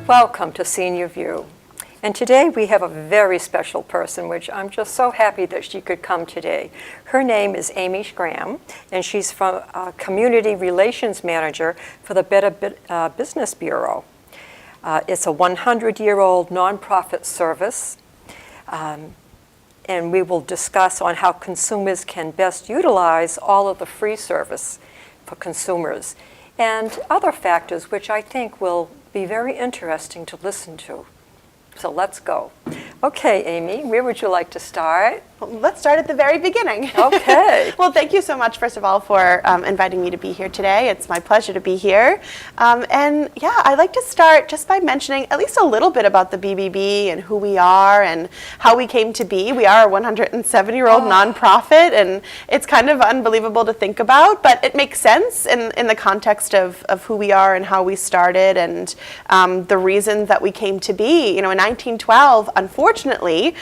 Welcome to Senior View. And today we have a very special person, which I'm just so happy that she could come today. Her name is Amy Schramm, and she's from Community Relations Manager for the Better Business Bureau. It's a 100-year-old nonprofit service, and we will discuss on how consumers can best utilize all of the free service for consumers and other factors which I think will be very interesting to listen to. So let's go. Okay, Amy, where would you like to start? Well, let's start at the very beginning. Okay. Well, thank you so much, first of all, for inviting me to be here today. It's my pleasure to be here. And yeah, I'd like to start just by mentioning at least a little bit about the BBB and who we are and how we came to be. We are a 107-year-old nonprofit, and it's kind of unbelievable to think about, but it makes sense in the context of who we are and how we started and the reasons that we came to be. You know, in 1912, unfortunately,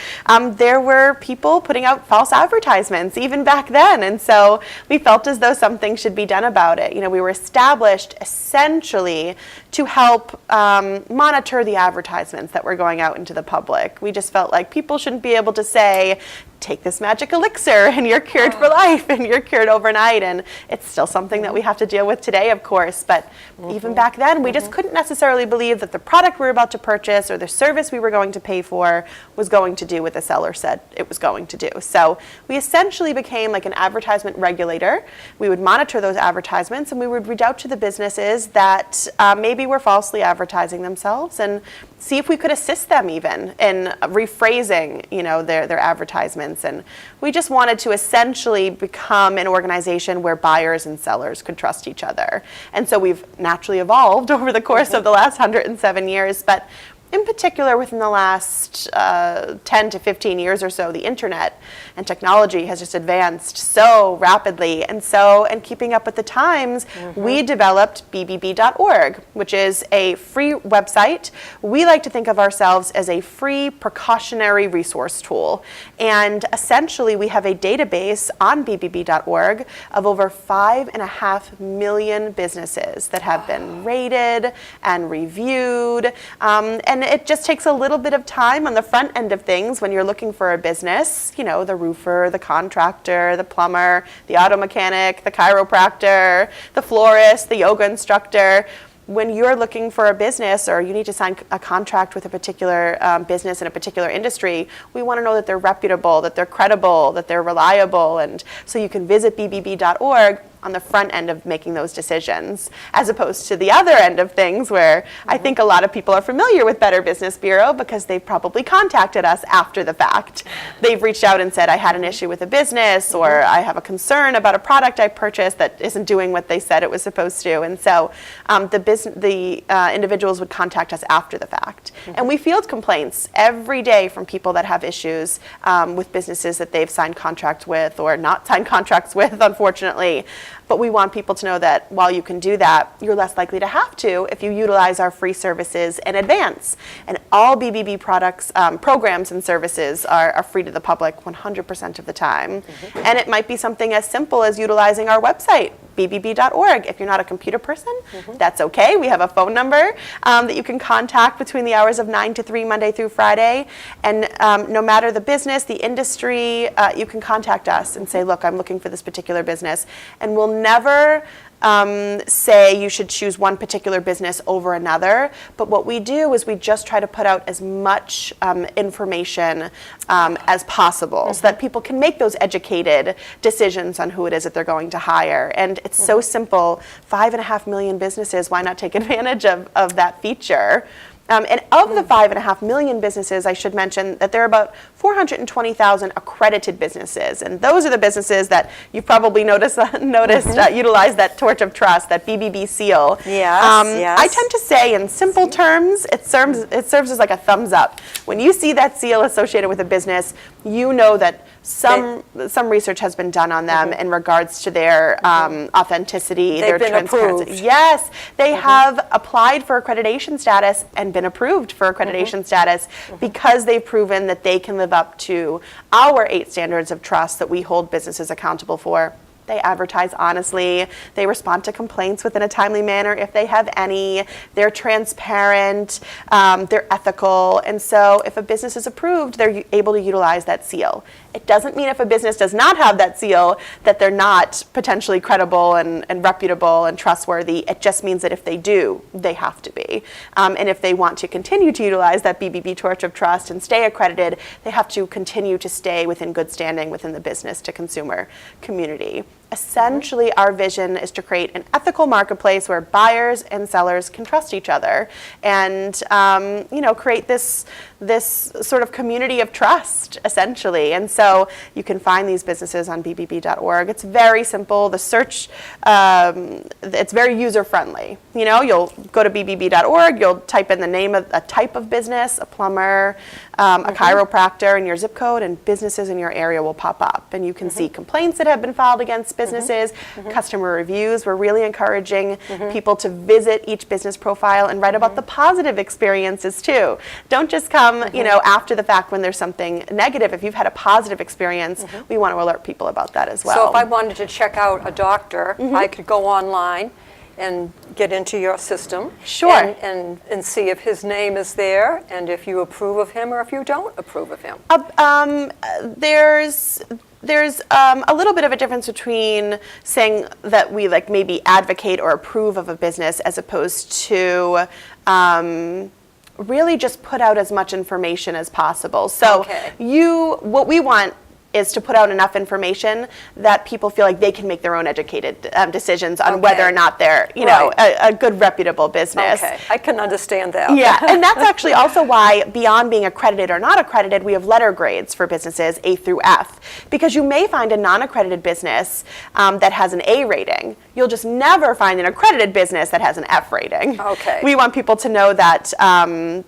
there were people putting out false advertisements even back then, and so we felt as though something should be done about it. You know, we were established essentially to help monitor the advertisements that were going out into the public. We just felt like people shouldn't be able to say, take this magic elixir and you're cured for life and you're cured overnight, and it's still something that we have to deal with today, of course, but even back then we just couldn't necessarily believe that the product we were about to purchase or the service we were going to pay for was going to do what the seller said it was going to do. So we essentially became like an advertisement regulator. We would monitor those advertisements and we would reach out to the businesses that maybe were falsely advertising themselves and see if we could assist them even in rephrasing, you know, their advertisements. And we just wanted to essentially become an organization where buyers and sellers could trust each other. And so we've naturally evolved over the course of the last 107 years, but in particular, within the last 10 to 15 years or so, the internet and technology has just advanced so rapidly. And keeping up with the times, we developed BBB.org, which is a free website. We like to think of ourselves as a free precautionary resource tool. And essentially, we have a database on BBB.org of over 5.5 million businesses that have been rated and reviewed. And it just takes a little bit of time on the front end of things when you're looking for a business, you know, the roofer, the contractor, the plumber, the auto mechanic, the chiropractor, the florist, the yoga instructor. When you're looking for a business or you need to sign a contract with a particular business in a particular industry, we want to know that they're reputable, that they're credible, that they're reliable. And so you can visit BBB.org on the front end of making those decisions, as opposed to the other end of things where I think a lot of people are familiar with Better Business Bureau because they've probably contacted us after the fact. They've reached out and said, I had an issue with a business, or I have a concern about a product I purchased that isn't doing what they said it was supposed to. And so the individuals would contact us after the fact. And we field complaints every day from people that have issues with businesses that they've signed contracts with or not signed contracts with, unfortunately. But we want people to know that while you can do that, you're less likely to have to if you utilize our free services in advance. And all BBB products, programs and services are free to the public 100% of the time. And it might be something as simple as utilizing our website, bbb.org. If you're not a computer person, that's okay. We have a phone number that you can contact between the hours of 9 to 3, Monday through Friday. And no matter the business, the industry, you can contact us and say, look, I'm looking for this particular business. And we'll never say you should choose one particular business over another, but what we do is we just try to put out as much information as possible so that people can make those educated decisions on who it is that they're going to hire. And it's so simple. 5.5 million businesses, why not take advantage of that feature? And of the 5.5 million businesses, I should mention that there are about 420,000 accredited businesses. And those are the businesses that you've probably noticed utilize that torch of trust, that BBB seal. Yes. I tend to say in simple terms, it serves as like a thumbs up. When you see that seal associated with a business, you know that some research has been done on them in regards to their authenticity, their transparency. Approved. Yes, they have applied for accreditation status and been approved for accreditation status because they've proven that they can live up to our 8 standards of trust that we hold businesses accountable for. They advertise honestly. They respond to complaints within a timely manner if they have any. They're transparent. They're ethical. And so if a business is approved, they're able to utilize that seal. It doesn't mean if a business does not have that seal that they're not potentially credible and reputable and trustworthy. It just means that if they do, they have to be. And if they want to continue to utilize that BBB torch of trust and stay accredited, they have to continue to stay within good standing within the business to consumer community. Essentially, our vision is to create an ethical marketplace where buyers and sellers can trust each other, and create this sort of community of trust, essentially. And so you can find these businesses on bbb.org. It's very simple. The search, it's very user friendly. You'll go to bbb.org. You'll type in the name of a type of business, a plumber, a chiropractor, and your zip code, and businesses in your area will pop up, and you can see complaints that have been filed against businesses, customer reviews. We're really encouraging people to visit each business profile and write about the positive experiences too. Don't just come, after the fact when there's something negative. If you've had a positive experience, we want to alert people about that as well. So if I wanted to check out a doctor, I could go online and get into your system. Sure. And see if his name is there, and if you approve of him or if you don't approve of him. There's a little bit of a difference between saying that we maybe advocate or approve of a business as opposed to really just put out as much information as possible. So what we want is to put out enough information that people feel like they can make their own educated decisions on whether or not they're, a good, reputable business. Okay, I can understand that. Yeah, and that's actually also why, beyond being accredited or not accredited, we have letter grades for businesses A through F. Because you may find a non-accredited business that has an A rating. You'll just never find an accredited business that has an F rating. Okay. We want people to know that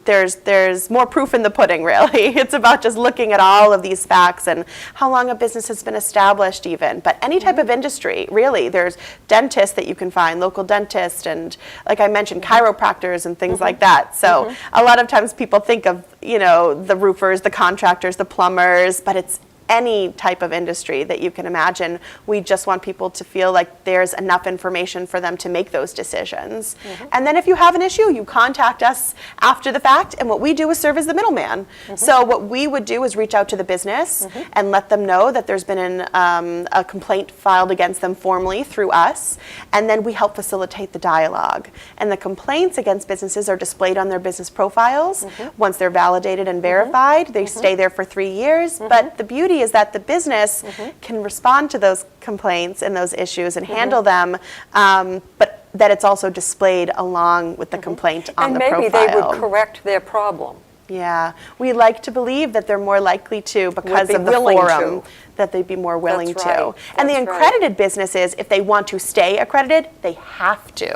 there's more proof in the pudding, really. It's about just looking at all of these facts and how long a business has been established even. But any type of industry, really. There's dentists that you can find, local dentists, and like I mentioned, chiropractors and things like that. So a lot of times people think of, the roofers, the contractors, the plumbers, but it's any type of industry that you can imagine. We just want people to feel like there's enough information for them to make those decisions. And then if you have an issue, you contact us after the fact, and what we do is serve as the middleman. So what we would do is reach out to the business and let them know that there's been a complaint filed against them formally through us, and then we help facilitate the dialogue. And the complaints against businesses are displayed on their business profiles. Once they're validated and verified, they stay there for 3 years, but the beauty is that the business can respond to those complaints and those issues and handle them, but that it's also displayed along with the complaint on the profile. And maybe they would correct their problem. Yeah, we like to believe that they're more likely to because of the forum, that they'd be more willing to. And the accredited businesses, if they want to stay accredited, they have to,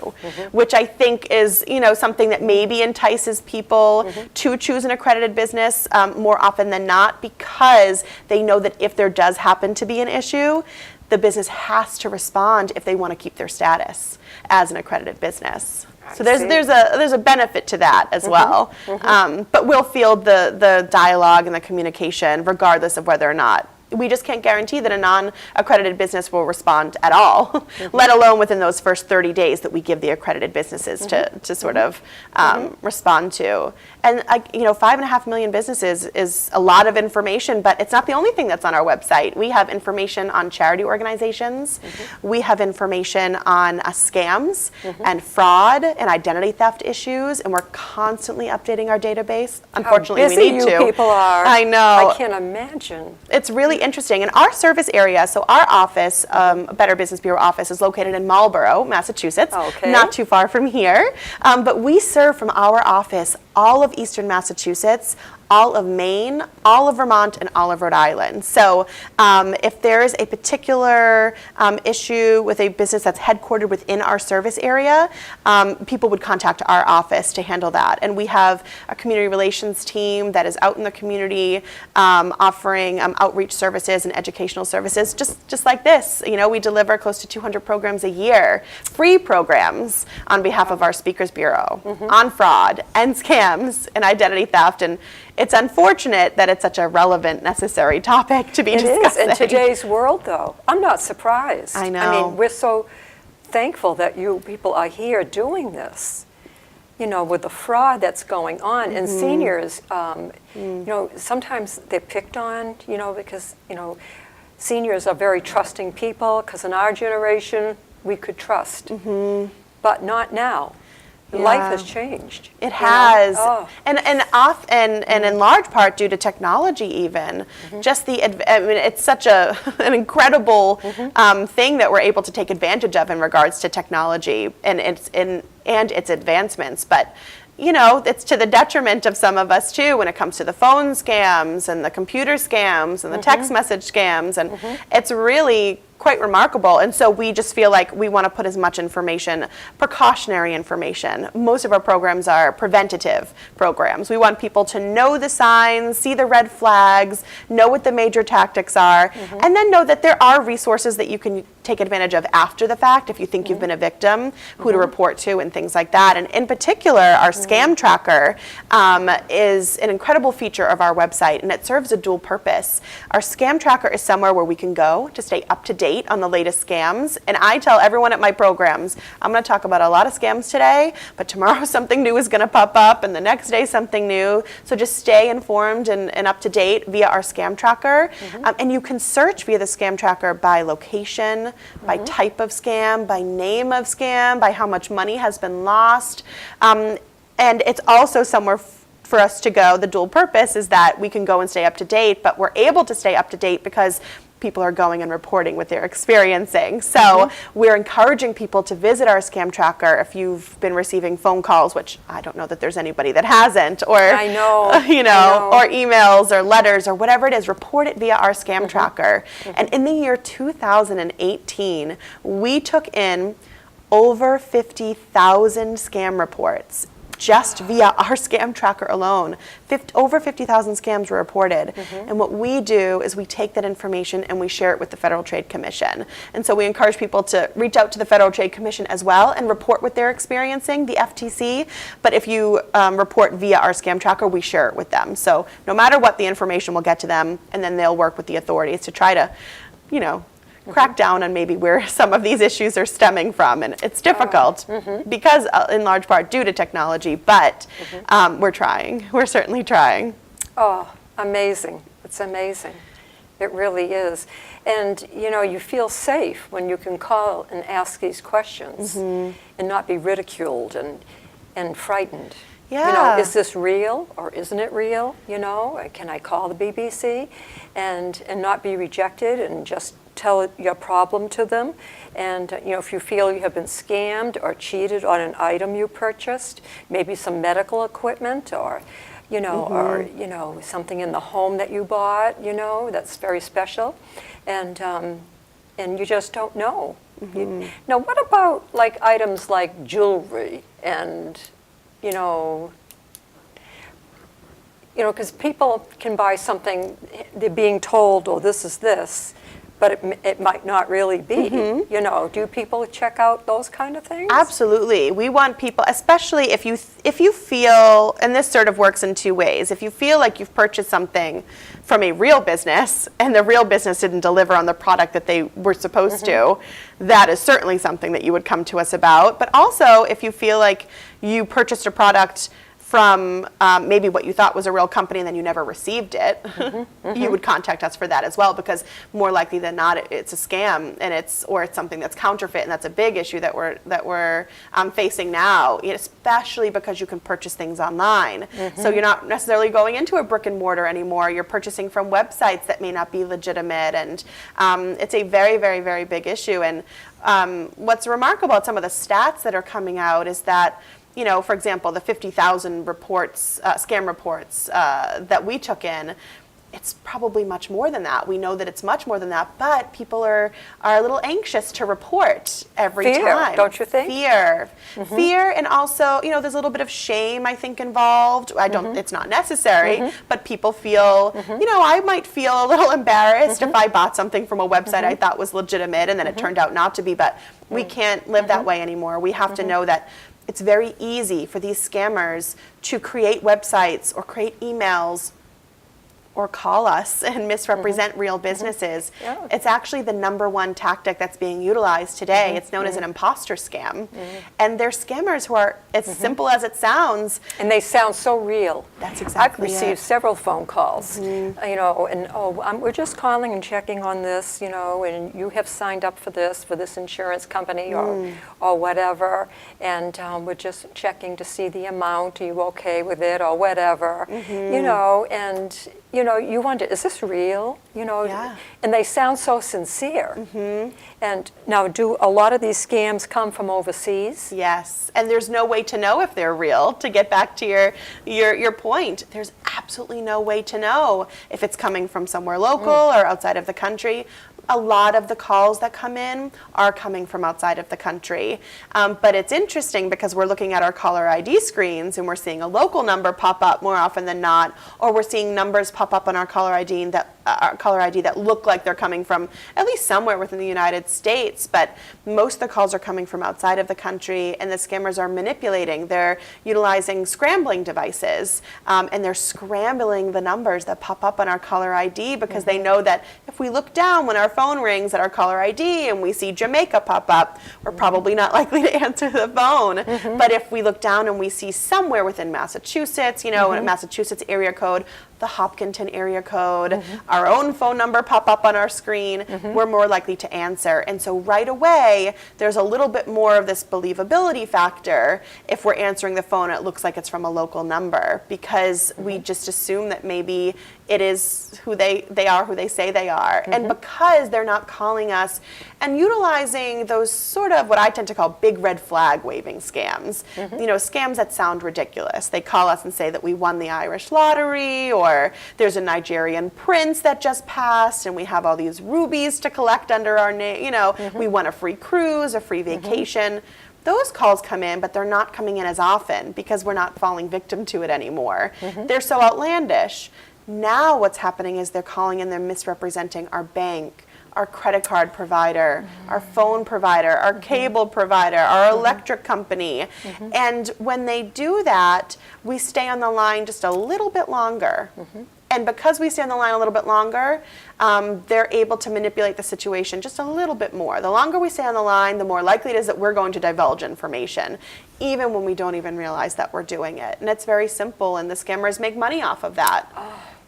which I think is, something that maybe entices people to choose an accredited business more often than not, because they know that if there does happen to be an issue, the business has to respond if they want to keep their status as an accredited business. So there's a benefit to that as well. But we'll field the dialogue and the communication regardless of whether or not. We just can't guarantee that a non-accredited business will respond at all, let alone within those first 30 days that we give the accredited businesses to sort of respond to. And 5.5 million businesses is a lot of information, but it's not the only thing that's on our website. We have information on charity organizations. We have information on scams and fraud and identity theft issues, and we're constantly updating our database. Unfortunately, we need to. How busy you people are. I know. I can't imagine. It's really interesting. In our service area, so our office, Better Business Bureau office, is located in Marlborough, Massachusetts, not too far from here. But we serve from our office all of Eastern Massachusetts, all of Maine, all of Vermont, and all of Rhode Island. So if there is a particular issue with a business that's headquartered within our service area, people would contact our office to handle that. And we have a community relations team that is out in the community offering outreach services and educational services, just like this. We deliver close to 200 programs a year, free programs on behalf of our Speakers Bureau on fraud and scams and identity theft. And it's unfortunate that it's such a relevant, necessary topic to be discussing. It is. In today's world, though, I'm not surprised. I know. I mean, we're so thankful that you people are here doing this, you know, with the fraud that's going on. And seniors, you know, sometimes they're picked on, you know, because, you know, seniors are very trusting people, because in our generation, we could trust. But not now. Life has changed. It has, Oh. and in large part due to technology. Even just I mean, it's such an incredible thing that we're able to take advantage of in regards to technology and its advancements. But you know, it's to the detriment of some of us too when it comes to the phone scams and the computer scams and the text message scams, and it's really quite remarkable. And so we just feel like we want to put as much information, precautionary information. Most of our programs are preventative programs. We want people to know the signs, see the red flags, know what the major tactics are, and then know that there are resources that you can take advantage of after the fact if you think you've been a victim, who to report to and things like that. And in particular, our scam tracker is an incredible feature of our website, and it serves a dual purpose. Our scam tracker is somewhere where we can go to stay up to date on the latest scams. And I tell everyone at my programs, I'm going to talk about a lot of scams today, but tomorrow something new is going to pop up, and the next day something new. So just stay informed and up to date via our scam tracker. And you can search via the scam tracker by location, by type of scam, by name of scam, by how much money has been lost. And it's also somewhere for us to go. The dual purpose is that we can go and stay up to date, but we're able to stay up to date because people are going and reporting what they're experiencing. So we're encouraging people to visit our scam tracker if you've been receiving phone calls, which I don't know that there's anybody that hasn't, or I know, you know, or emails or letters or whatever it is, report it via our scam tracker. And in the year 2018, we took in over 50,000 scam reports just via our scam tracker alone. Over 50,000 scams were reported. And what we do is we take that information and we share it with the Federal Trade Commission. And so we encourage people to reach out to the Federal Trade Commission as well and report what they're experiencing, the FTC. But if you report via our scam tracker, we share it with them. So no matter what, the information will get to them, and then they'll work with the authorities to try to, you know, crack down on maybe where some of these issues are stemming from. And it's difficult because in large part due to technology, but we're trying. We're certainly trying. Oh, amazing. It's amazing. It really is. And, you know, you feel safe when you can call and ask these questions and not be ridiculed and frightened. Yeah. You know, is this real or isn't it real? You know, can I call the BBC and not be rejected and just tell your problem to them? And you know, if you feel you have been scammed or cheated on an item you purchased, maybe some medical equipment, or you know, or you know, something in the home that you bought, you know, that's very special, and you just don't know. Now, what about like items like jewelry and you know, because people can buy something, they're being told, oh, this is this, but it might not really be. You know, do people check out those kind of things? Absolutely. We want people, especially if you feel, and this sort of works in two ways, if you feel like you've purchased something from a real business and the real business didn't deliver on the product that they were supposed to, that is certainly something that you would come to us about. But also, if you feel like you purchased a product from maybe what you thought was a real company and then you never received it, you would contact us for that as well, because more likely than not it's a scam, and it's something that's counterfeit, and that's a big issue that we're facing now, especially because you can purchase things online. So you're not necessarily going into a brick and mortar anymore. You're purchasing from websites that may not be legitimate, and it's a very, very, very big issue. And what's remarkable about some of the stats that are coming out is that, you know, for example, the 50,000 reports, scam reports that we took in, it's probably much more than that. We know that it's much more than that, but people are a little anxious to report every time. Fear, don't you think? Fear, and also, you know, there's a little bit of shame, I think, involved. It's not necessary, but people feel, you know, I might feel a little embarrassed if I bought something from a website I thought was legitimate and then it turned out not to be, but we can't live that way anymore. We have to know that it's very easy for these scammers to create websites or create emails or call us and misrepresent real businesses. Yeah. It's actually the #1 tactic that's being utilized today. It's known as an imposter scam. And they're scammers who are as simple as it sounds. And they sound so real. That's exactly I've received it. several phone calls, you know, and we're just calling and checking on this, you know, and you have signed up for this insurance company or whatever, and we're just checking to see the amount. Are you okay with it or whatever, you know, and you know, you wonder, is this real? You know, Yeah. and they sound so sincere. And now, do a lot of these scams come from overseas? Yes, and there's no way to know if they're real. To get back to your point, there's absolutely no way to know if it's coming from somewhere local or outside of the country. A lot of the calls that come in are coming from outside of the country. But it's interesting because we're looking at our caller ID screens and we're seeing a local number pop up more often than not, or we're seeing numbers pop up on our caller ID that look like they're coming from at least somewhere within the United States. But most of the calls are coming from outside of the country, and the scammers are manipulating. They're utilizing scrambling devices, and they're scrambling the numbers that pop up on our caller ID because they know that if we look down when our phone rings at our caller ID and we see Jamaica pop up, we're probably not likely to answer the phone. But if we look down and we see somewhere within Massachusetts, you know, a Massachusetts area code, the Hopkinton area code, our own phone number pop up on our screen, we're more likely to answer. And so right away, there's a little bit more of this believability factor if we're answering the phone, it looks like it's from a local number, because we just assume that maybe it is who they are, who they say they are. And because they're not calling us and utilizing those sort of what I tend to call big red flag waving scams, you know, scams that sound ridiculous. They call us and say that we won the Irish lottery, or there's a Nigerian prince that just passed and we have all these rubies to collect under our name, you know, we won a free cruise, a free vacation. Those calls come in, but they're not coming in as often because we're not falling victim to it anymore. They're so outlandish. Now what's happening is they're calling and they're misrepresenting our bank, our credit card provider, our phone provider, our cable provider, our electric company. And when they do that, we stay on the line just a little bit longer. And because we stay on the line a little bit longer, they're able to manipulate the situation just a little bit more. The longer we stay on the line, the more likely it is that we're going to divulge information, even when we don't even realize that we're doing it. And it's very simple, and the scammers make money off of that.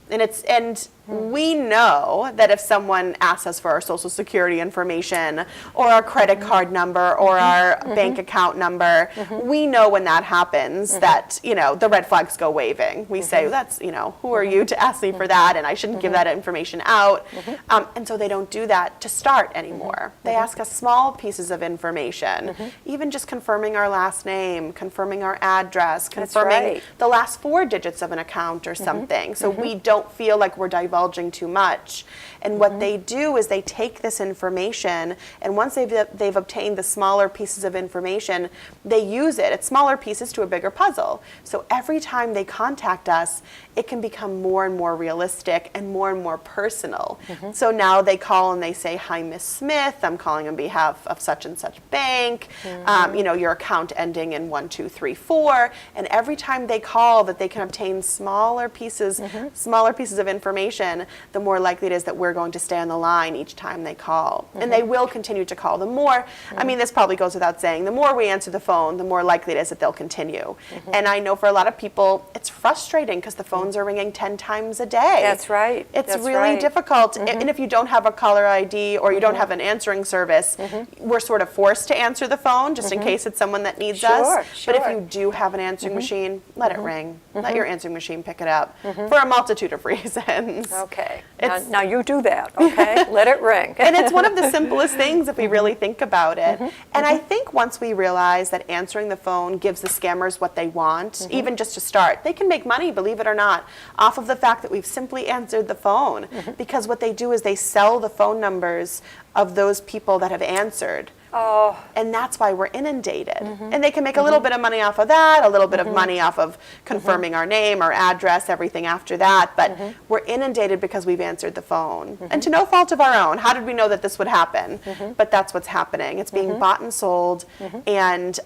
And we know that if someone asks us for our social security information or our credit card number or our bank account number, we know when that happens that, you know, the red flags go waving. We say, that's, you know, who are you to ask me for that? And I shouldn't give that information out. And so they don't do that to start anymore. They ask us small pieces of information, even just confirming our last name, confirming our address, confirming the last 4 digits of an account or something. So we don't feel like we're divulging too much. And what they do is they take this information, and once they've obtained the smaller pieces of information, they use it. It's smaller pieces to a bigger puzzle. So every time they contact us, it can become more and more realistic and more personal. So now they call and they say, "Hi, Miss Smith, I'm calling on behalf of such and such bank. You know, your account ending in 1234." And every time they call that they can obtain smaller pieces of information, the more likely it is that we're going to stay on the line each time they call. And they will continue to call. The more, I mean, this probably goes without saying, the more we answer the phone, the more likely it is that they'll continue. And I know for a lot of people, it's frustrating because the phones are ringing 10 times a day. That's right. It's That's really right. difficult. And if you don't have a caller ID or you don't have an answering service, we're sort of forced to answer the phone just in case it's someone that needs us. But if you do have an answering machine, let it ring. Let your answering machine pick it up for a multitude of reasons. Okay. Now you do that, okay? Let it ring. And it's one of the simplest things if we really think about it. And I think once we realize that answering the phone gives the scammers what they want, even just to start, they can make money, believe it or not, off of the fact that we've simply answered the phone. Because what they do is they sell the phone numbers of those people that have answered. Oh. And that's why we're inundated. And they can make a little bit of money off of that, a little bit of money off of confirming our name, our address, everything after that. But we're inundated because we've answered the phone. And to no fault of our own. How did we know that this would happen? But that's what's happening. It's being bought and sold. And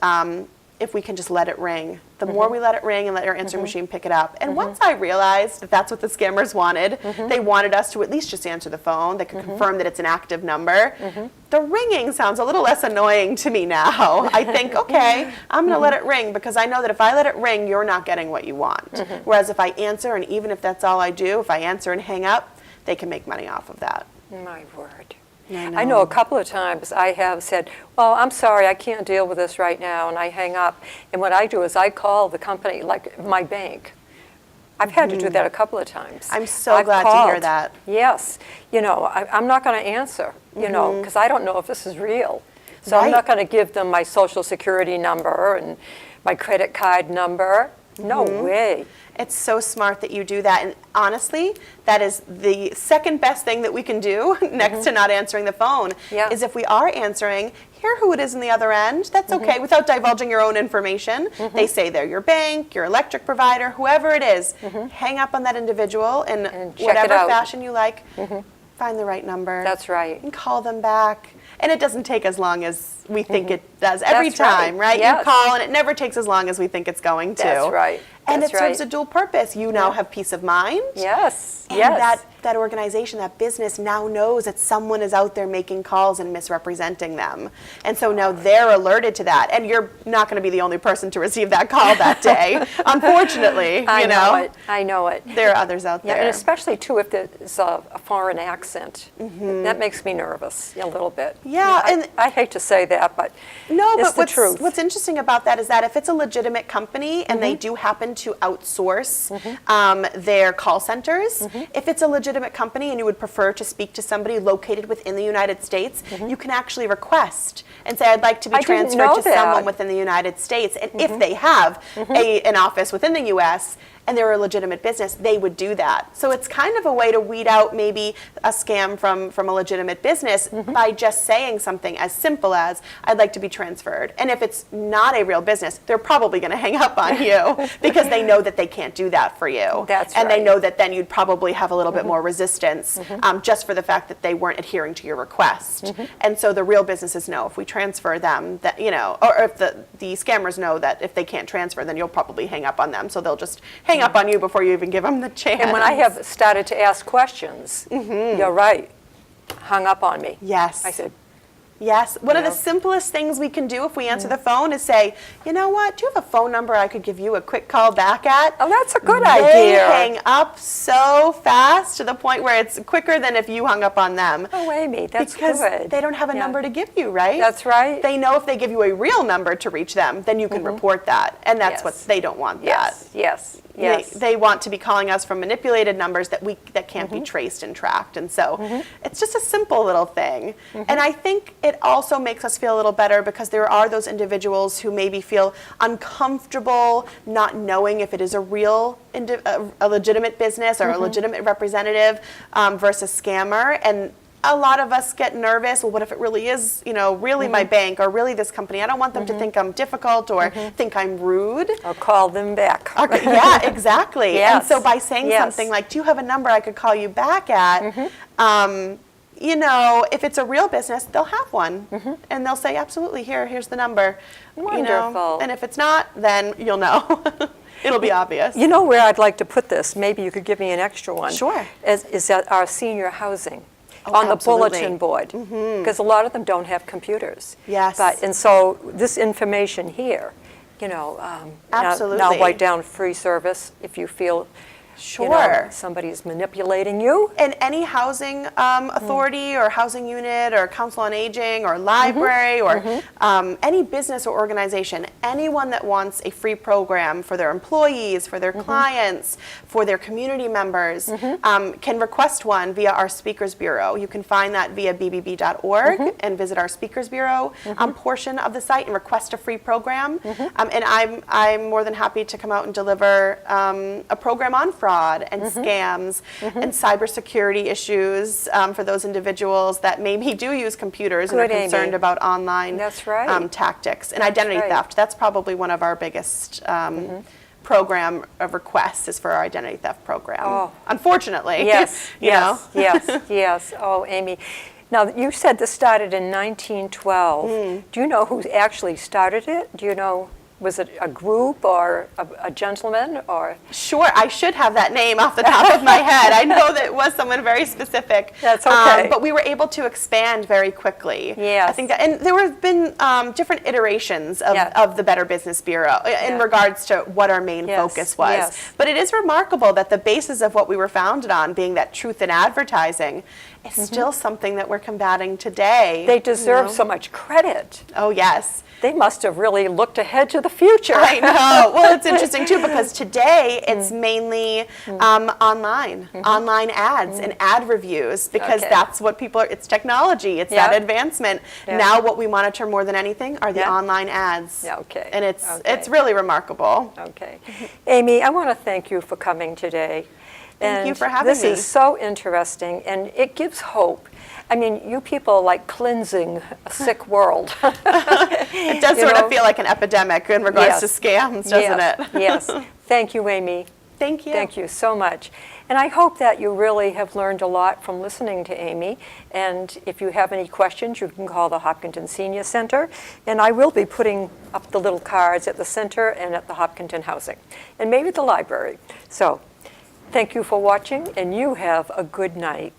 if we can just let it ring. The more we let it ring and let our answering machine pick it up. And once I realized that that's what the scammers wanted, they wanted us to at least just answer the phone. They could confirm that it's an active number. The ringing sounds a little less annoying to me now. I think, okay, I'm going to let it ring because I know that if I let it ring, you're not getting what you want. Whereas if I answer, and even if that's all I do, if I answer and hang up, they can make money off of that. My word. I I know a couple of times I have said, well, I'm sorry, I can't deal with this right now, and I hang up. And what I do is I call the company, like my bank. I've had to do that a couple of times. I'm so I've glad to hear called. that. Yes. You know, I'm not going to answer, you know, because I don't know if this is real. So I'm Right. not going to give them my social security number and my credit card number. No way. It's so smart that you do that. And honestly, that is the second best thing that we can do next to not answering the phone, Yeah. is if we are answering, hear who it is on the other end. That's okay, without divulging your own information. They say they're your bank, your electric provider, whoever it is. Hang up on that individual in And check it whatever out. fashion you like. Find the right number. That's right. And call them back. And it doesn't take as long as we think it does every That's right. time, right? Yes. You call and it never takes as long as we think it's going to. That's right. And That's it serves right. a dual purpose. You now have peace of mind. Yes. And Yes. that organization, that business now knows that someone is out there making calls and misrepresenting them. And so now they're alerted to that. And you're not going to be the only person to receive that call that day, unfortunately. I you know it. I know it. There are others out Yeah, there. and especially too if there's a foreign accent. That makes me nervous a little bit. Yeah, and- I hate to say that, but No, it's but the truth. what's interesting about that is that if it's a legitimate company and they do happen to outsource their call centers, if it's a legitimate company and you would prefer to speak to somebody located within the United States, you can actually request and say, I'd like to be I didn't transferred know to that. someone within the United States. And if they have an office within the U.S., and they're a legitimate business, they would do that. So it's kind of a way to weed out maybe a scam from a legitimate business by just saying something as simple as, I'd like to be transferred. And if it's not a real business, they're probably going to hang up on you because they know that they can't do that for you. That's and they right. know that then you'd probably have a little bit more resistance just for the fact that they weren't adhering to your request. And so the real businesses know if we transfer them, that, you know, or if the scammers know that if they can't transfer, then you'll probably hang up on them. So they'll just hang up on you before you even give them the chance. And when I have started to ask questions, you're right, hung up on me. Yes. I said, Yes. One of the Yeah. simplest things we can do if we answer the phone is say, you know what, do you have a phone number I could give you a quick call back at? oh, that's a good They idea. hang up so fast to the point where it's quicker than if you hung up on them. Oh, Amy, that's Because good. they don't have a Yeah. number to give you, right? That's right. They know if they give you a real number to reach them, then you can report that. And that's Yes. what they don't want that. Yes, yes, yes. They want to be calling us from manipulated numbers that can't be traced and tracked. And so it's just a simple little thing. And I think it also makes us feel a little better because there are those individuals who maybe feel uncomfortable not knowing if it is a real, a legitimate business or a legitimate representative versus scammer. And a lot of us get nervous. Well, what if it really is, you know, really my bank or really this company? I don't want them to think I'm difficult or think I'm rude. Or call them back. Okay, yeah, exactly. And Yes. so by saying Yes. something like, do you have a number I could call you back at? You know, if it's a real business, they'll have one. And they'll say, absolutely, here's the number. You know, Wonderful. and if it's not, then you'll know. It'll be obvious. You know where I'd like to put this? Maybe you could give me an extra one. Sure. Is at our senior housing. Oh, On the absolutely. bulletin board, because a lot of them don't have computers. Yes. And so this information here, you know, now Absolutely. write down free service if you feel, you know, Sure. somebody's manipulating you. And any housing authority or housing unit or council on aging or library or any business or organization, anyone that wants a free program for their employees, for their clients, for their community members, can request one via our Speakers Bureau. You can find that via bbb.org and visit our Speakers Bureau portion of the site and request a free program. And I'm more than happy to come out and deliver a program on fraud and scams and cybersecurity issues for those individuals that maybe do use computers and Good, are concerned Amy. about online That's right. tactics. And identity right. theft, that's probably one of our biggest program of requests is for our identity theft program. Oh. Unfortunately. Yes, you know? yes, yes. Oh, Amy. Now, you said this started in 1912. Do you know who actually started it? Do you know? Was it a group or a gentleman or? Sure, I should have that name off the top of my head. I know that it was someone very specific. That's okay. But we were able to expand very quickly. Yes. I think that, and there have been different iterations of the Better Business Bureau in regards to what our main focus was. Yes. But it is remarkable that the basis of what we were founded on, being that truth in advertising, is still something that we're combating today. They deserve so much credit. Oh, yes. They must have really looked ahead to the future. I know. Well, it's interesting too because today it's mainly online ads and ad reviews because that's what people are. It's technology. It's that advancement. Now, what we monitor more than anything are the online ads. Okay. And it's really remarkable. Okay. Amy, I want to thank you for coming today. Thank you for having this me. This is so interesting, and it gives hope. I mean, you people are like cleansing a sick world. It does sort of feel like an epidemic in regards to scams, doesn't it? Yes. Thank you, Amy. Thank you. Thank you so much. And I hope that you really have learned a lot from listening to Amy. And if you have any questions, you can call the Hopkinton Senior Center. And I will be putting up the little cards at the center and at the Hopkinton Housing, and maybe the library. So thank you for watching, and you have a good night.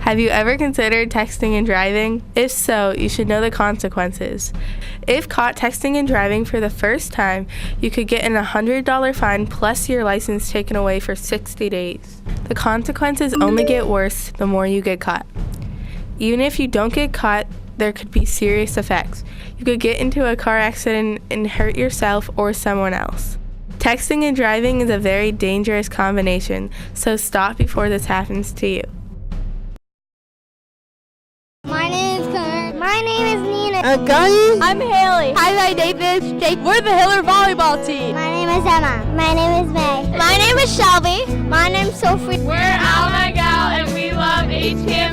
Have you ever considered texting and driving? If so, you should know the consequences. If caught texting and driving for the first time, you could get an $100 fine plus your license taken away for 60 days. The consequences only get worse the more you get caught. Even if you don't get caught, there could be serious effects. You could get into a car accident and hurt yourself or someone else. Texting and driving is a very dangerous combination, so stop before this happens to you. My name is Connor. My name is Nina. Gunny. I'm Haley. Hi, David. Jake. We're the Hiller volleyball team. My name is Emma. My name is May. My name is Shelby. My name is Sophie. We're Alma Gal and we love HCAM.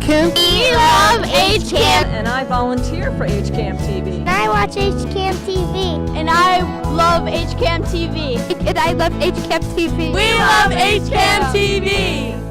Kim. We love HCAM. And I volunteer for HCAM TV. And I watch HCAM TV. And I love HCAM TV. And I love HCAM TV. We love HCAM TV.